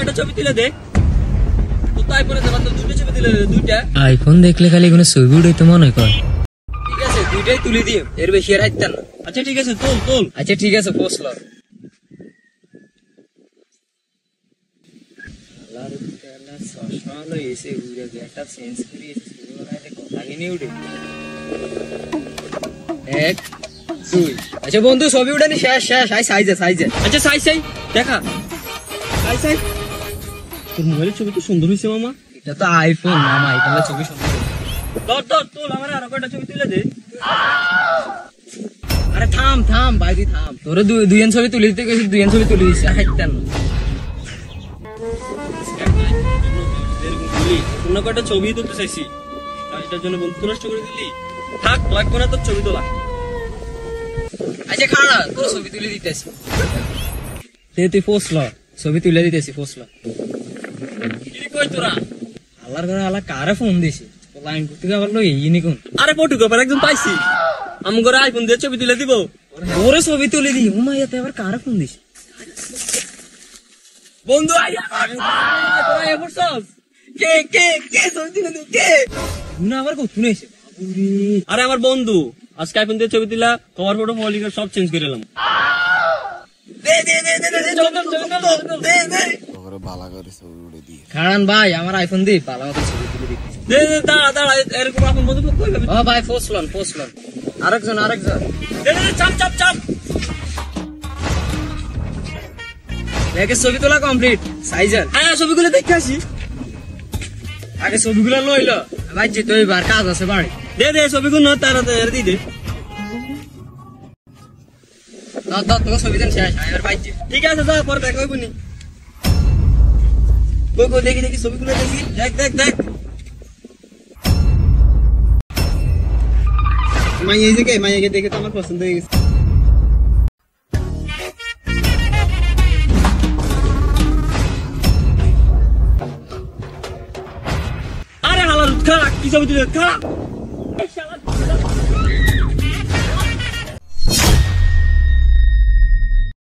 কয়টা ছবি তুলে দে তো তাই পরে দেবা তো দুটো ছবি তুলে দে দুইটা আইফোন দেখলে খালি কোনো ছবি উঠাইতে মনে কর ঠিক আছে দুইটাই তুলে দিও এর বেশি আর হাইতেন না আচ্ছা ঠিক আছে তোল আচ্ছা ঠিক আছে পোস্ট ল আল্লাহর তাআলা সশালো এসে উড়ে একটা সেন্স করি সুরাইতে কথা কিনে উড়ে 1 2 আচ্ছা বন্ধু ছবি উঠানি শেষ সাইজে আচ্ছা সাইজ দেখা সাইজ তোর মোবাইলের ছবি তো সুন্দর হইছে মামা এটা তো আইফোন মামা এটা ছবি সুন্দর তোল আমার আর কয়টা ছবি তুলে দে আরে থাম বাইরে থাম তোরে দুইজন ছবি তুলে দিতে গেছিস দুইজন ছবি তুলে দিছিস হাইতেন অন্য কয়টা ছবি তুলতে চাইছি এটার জন্য বন্ধু নষ্ট করে দিলি থাক লাগবে না তোর ছবি তোলা আচ্ছা খাড়া তোর ছবি তুলে দিতেছি তুই পোস্ট ল ছবি তুলে দিতেছি পোস্ট ল কি কই তোরা আল্লাহর ঘরে আল্লাহ কারে ফোন দিছি লাইন করতে পারলো এই নিকুন আরে পটু কপার একজন পাইছি আমি করে আইফোন দিয়ে ছবি তুলে দিব ওরে ছবি তুলে দি উমা এতে আবার কারে ফোন দিছি বন্ধু আইয়া তোরা এ পড়ছস কে ছবি তুলে দি কে না আবার কত নেছে বাবুরে আরে আমার বন্ধু আজকে আইফোন দিয়ে ছবি দিলা কভার ফটো ফলিকার সব চেঞ্জ করে এলাম খান ভাই আমার আইফোন দি পালা মতো ছবি তুলে দিচ্ছি দাঁড়া এরকম এখন বন্ধু ভাই পোস্ট লন আরেকজন চাপ দেখে ছবি তোলা কমপ্লিট সাইজের হ্যাঁ ছবিগুলো দেখে আসি আগে ছবিগুলো লইল ভাই তুই এবার কাজ আছে বাড়ি দে ছবিগুলো তাড়াতাড়ি দি দে তোকে ছবি দেন শেষ এবার পাইছি ঠিক আছে যা পরে দেখা হইব নি দেখি ছবিগুলো দেখি দেখ মাইয়াকে দেখে তো আমার পছন্দ হয়ে গেছে আরে হালার খারাপ কি ছবি তুলে খারাপ